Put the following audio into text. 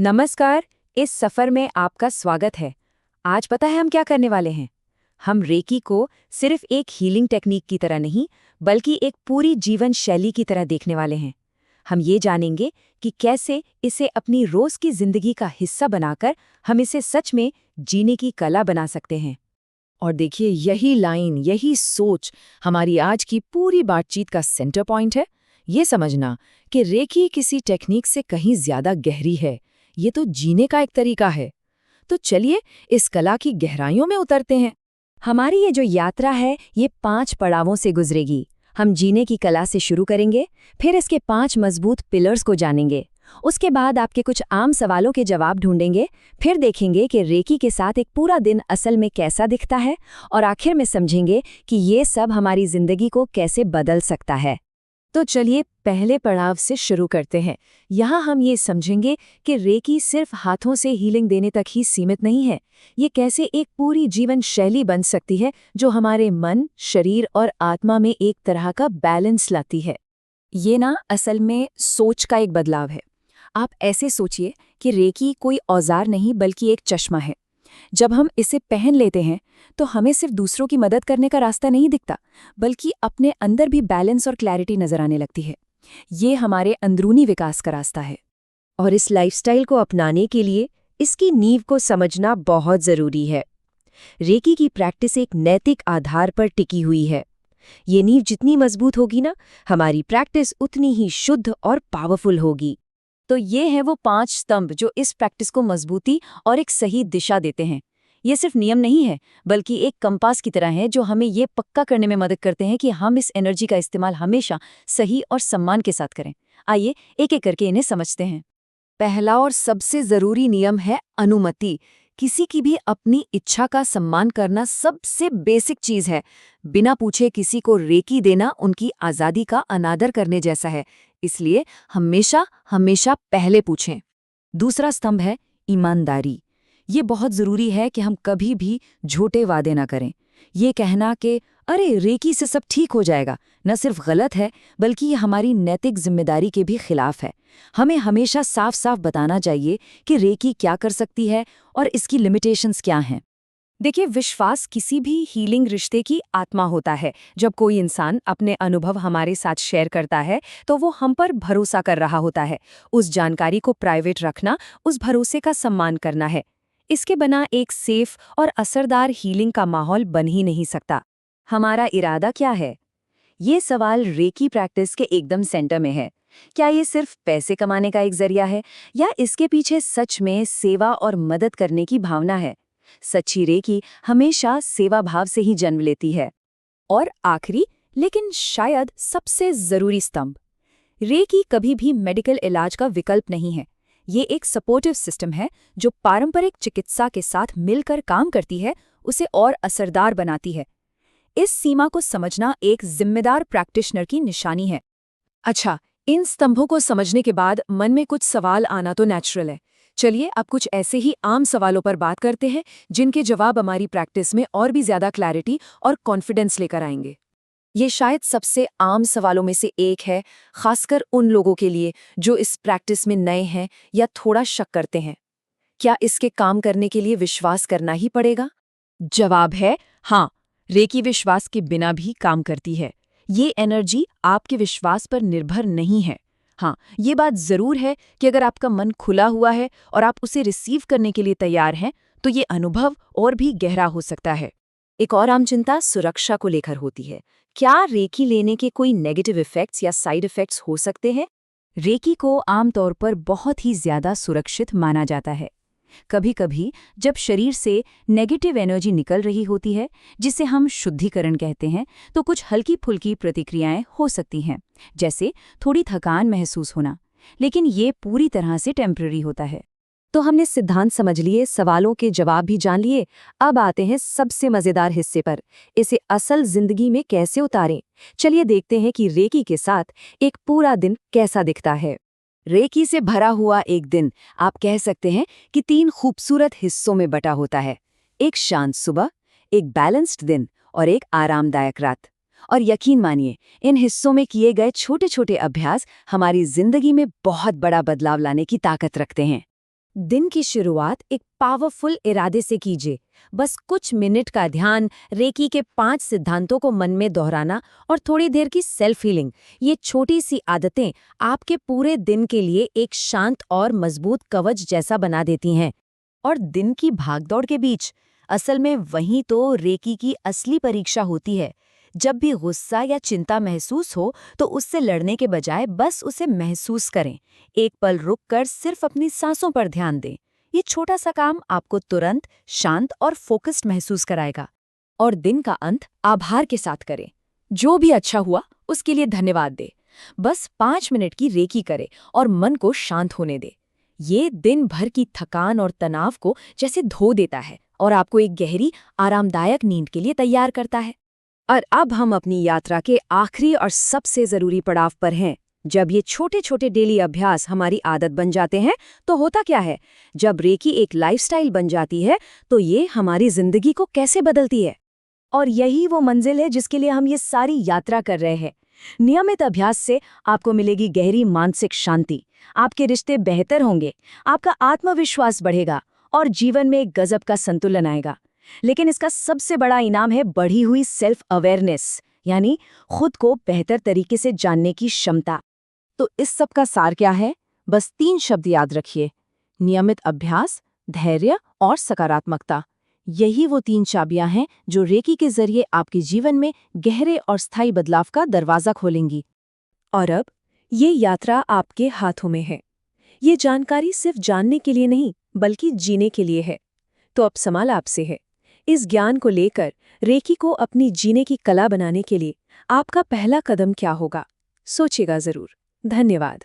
नमस्कार। इस सफर में आपका स्वागत है। आज पता है हम क्या करने वाले हैं? हम रेकी को सिर्फ एक हीलिंग टेक्निक की तरह नहीं, बल्कि एक पूरी जीवन शैली की तरह देखने वाले हैं। हम ये जानेंगे कि कैसे इसे अपनी रोज की जिंदगी का हिस्सा बनाकर हम इसे सच में जीने की कला बना सकते हैं। और देखिए, यही लाइन, यही सोच हमारी आज की पूरी बातचीत का सेंटर पॉइंट है। ये समझना कि रेकी किसी टेक्निक से कहीं ज्यादा गहरी है, ये तो जीने का एक तरीका है। तो चलिए इस कला की गहराइयों में उतरते हैं। हमारी ये जो यात्रा है, ये 5 पड़ावों से गुजरेगी। हम जीने की कला से शुरू करेंगे, फिर इसके 5 मजबूत पिलर्स को जानेंगे। उसके बाद आपके कुछ आम सवालों के जवाब ढूंढेंगे, फिर देखेंगे कि रेकी के साथ एक पूरा दिन असल में कैसा दिखता है, और आखिर में समझेंगे कि ये सब हमारी जिंदगी को कैसे बदल सकता है। तो चलिए पहले पड़ाव से शुरू करते हैं। यहाँ हम ये समझेंगे कि रेकी सिर्फ हाथों से हीलिंग देने तक ही सीमित नहीं है। ये कैसे एक पूरी जीवन शैली बन सकती है जो हमारे मन, शरीर और आत्मा में एक तरह का बैलेंस लाती है। ये ना असल में सोच का एक बदलाव है। आप ऐसे सोचिए कि रेकी कोई औजार नहीं बल्कि एक चश्मा है। जब हम इसे पहन लेते हैं तो हमें सिर्फ दूसरों की मदद करने का रास्ता नहीं दिखता, बल्कि अपने अंदर भी बैलेंस और क्लैरिटी नजर आने लगती है। ये हमारे अंदरूनी विकास का रास्ता है। और इस लाइफस्टाइल को अपनाने के लिए इसकी नींव को समझना बहुत जरूरी है। रेकी की प्रैक्टिस एक नैतिक आधार पर टिकी हुई है। ये नींव जितनी मजबूत होगी ना, हमारी प्रैक्टिस उतनी ही शुद्ध और पावरफुल होगी। तो ये हैं वो 5 स्तंभ जो इस प्रैक्टिस को मजबूती और एक सही दिशा देते हैं। ये सिर्फ नियम नहीं है, बल्कि एक कंपास की तरह है जो हमें ये पक्का करने में मदद करते हैं कि हम इस एनर्जी का इस्तेमाल हमेशा सही और सम्मान के साथ करें। आइए एक-एक करके इन्हें समझते हैं। पहला और सबसे जरूरी नियम है अनुमति। किसी की भी अपनी इच्छा का सम्मान करना सबसे बेसिक चीज है। बिना पूछे किसी को रेकी देना उनकी आजादी का अनादर करने जैसा है। इसलिए हमेशा हमेशा पहले पूछें। दूसरा स्तंभ है ईमानदारी। ये बहुत जरूरी है कि हम कभी भी झूठे वादे ना करें। ये कहना कि अरे रेकी से सब ठीक हो जाएगा, न सिर्फ गलत है, बल्कि ये हमारी नैतिक जिम्मेदारी के भी खिलाफ है। हमें हमेशा साफ साफ बताना चाहिए कि रेकी क्या कर सकती है और इसकी लिमिटेशंस क्या हैं। देखिए, विश्वास किसी भी हीलिंग रिश्ते की आत्मा होता है। जब कोई इंसान अपने अनुभव हमारे साथ शेयर करता है तो वो हम पर भरोसा कर रहा होता है। उस जानकारी को प्राइवेट रखना, उस भरोसे का सम्मान करना है। इसके बिना एक सेफ और असरदार हीलिंग का माहौल बन ही नहीं सकता। हमारा इरादा क्या है? ये सवाल रेकी प्रैक्टिस के एकदम सेंटर में है। क्या ये सिर्फ पैसे कमाने का एक जरिया है, या इसके पीछे सच में सेवा और मदद करने की भावना है? सच्ची रेकी हमेशा सेवा भाव से ही जन्म लेती है। और आखिरी, लेकिन शायद सबसे जरूरी स्तंभ, रेकी कभी भी मेडिकल इलाज का विकल्प नहीं है। ये एक सपोर्टिव सिस्टम है जो पारंपरिक चिकित्सा के साथ मिलकर काम करती है, उसे और असरदार बनाती है। इस सीमा को समझना एक जिम्मेदार प्रैक्टिशनर की निशानी है। अच्छा, इन स्तंभों को समझने के बाद मन में कुछ सवाल आना तो नेचुरल है। चलिए अब कुछ ऐसे ही आम सवालों पर बात करते हैं जिनके जवाब हमारी प्रैक्टिस में और भी ज्यादा क्लैरिटी और कॉन्फिडेंस लेकर आएंगे। ये शायद सबसे आम सवालों में से एक है, खासकर उन लोगों के लिए जो इस प्रैक्टिस में नए हैं या थोड़ा शक करते हैं। क्या इसके काम करने के लिए विश्वास करना ही पड़ेगा? जवाब है हाँ, रेकी विश्वास के बिना भी काम करती है। ये एनर्जी आपके विश्वास पर निर्भर नहीं है। हाँ, ये बात जरूर है कि अगर आपका मन खुला हुआ है और आप उसे रिसीव करने के लिए तैयार हैं, तो ये अनुभव और भी गहरा हो सकता है। एक और आम चिंता सुरक्षा को लेकर होती है। क्या रेकी लेने के कोई नेगेटिव इफेक्ट्स या साइड इफेक्ट्स हो सकते हैं? रेकी को आमतौर पर बहुत ही ज्यादा सुरक्षित माना जाता है। कभी-कभी जब शरीर से नेगेटिव एनर्जी निकल रही होती है, जिसे हम शुद्धिकरण कहते हैं, तो कुछ हल्की-फुल्की प्रतिक्रियाएं हो सकती हैं, जैसे थोड़ी थकान महसूस होना। लेकिन ये पूरी तरह से टेम्पररी होता है। तो हमने सिद्धांत समझ लिए, सवालों के जवाब भी जान लिए। अब आते हैं सबसे मजेदार हिस्से पर, इसे असल जिंदगी में कैसे उतारें। चलिए देखते हैं कि रेकी के साथ एक पूरा दिन कैसा दिखता है। रेकी से भरा हुआ एक दिन आप कह सकते हैं कि 3 खूबसूरत हिस्सों में बटा होता है। एक शांत सुबह, एक बैलेंस्ड दिन और एक आरामदायक रात। और यकीन मानिए, इन हिस्सों में किए गए छोटे छोटे अभ्यास हमारी जिंदगी में बहुत बड़ा बदलाव लाने की ताकत रखते हैं। दिन की शुरुआत एक पावरफुल इरादे से कीजिए। बस कुछ मिनट का ध्यान, रेकी के 5 सिद्धांतों को मन में दोहराना और थोड़ी देर की सेल्फ हीलिंग, ये छोटी सी आदतें आपके पूरे दिन के लिए एक शांत और मजबूत कवच जैसा बना देती हैं। और दिन की भागदौड़ के बीच असल में वहीं तो रेकी की असली परीक्षा होती है। जब भी गुस्सा या चिंता महसूस हो तो उससे लड़ने के बजाय बस उसे महसूस करें। एक पल रुककर सिर्फ अपनी सांसों पर ध्यान दें। ये छोटा सा काम आपको तुरंत शांत और फोकस्ड महसूस कराएगा। और दिन का अंत आभार के साथ करें। जो भी अच्छा हुआ उसके लिए धन्यवाद दे। बस 5 मिनट की रेकी करे और मन को शांत होने दे। ये दिन भर की थकान और तनाव को जैसे धो देता है और आपको एक गहरी, आरामदायक नींद के लिए तैयार करता है। और अब हम अपनी यात्रा के आखिरी और सबसे जरूरी पड़ाव पर हैं। जब ये छोटे छोटे डेली अभ्यास हमारी आदत बन जाते हैं तो होता क्या है? जब रेकी एक लाइफस्टाइल बन जाती है तो ये हमारी जिंदगी को कैसे बदलती है? और यही वो मंजिल है जिसके लिए हम ये सारी यात्रा कर रहे हैं। नियमित अभ्यास से आपको मिलेगी गहरी मानसिक शांति, आपके रिश्ते बेहतर होंगे, आपका आत्मविश्वास बढ़ेगा और जीवन में एक गजब का संतुलन आएगा। लेकिन इसका सबसे बड़ा इनाम है बढ़ी हुई सेल्फ अवेयरनेस, यानी खुद को बेहतर तरीके से जानने की क्षमता। तो इस सब का सार क्या है? बस 3 शब्द याद रखिए: नियमित अभ्यास, धैर्य और सकारात्मकता। यही वो 3 चाबियां हैं जो रेकी के जरिए आपके जीवन में गहरे और स्थायी बदलाव का दरवाजा खोलेंगी। और अब ये यात्रा आपके हाथों में है। ये जानकारी सिर्फ जानने के लिए नहीं बल्कि जीने के लिए है। तो अब सवाल आपसे है, इस ज्ञान को लेकर रेकी को अपनी जीने की कला बनाने के लिए आपका पहला कदम क्या होगा? सोचिएगा जरूर। धन्यवाद।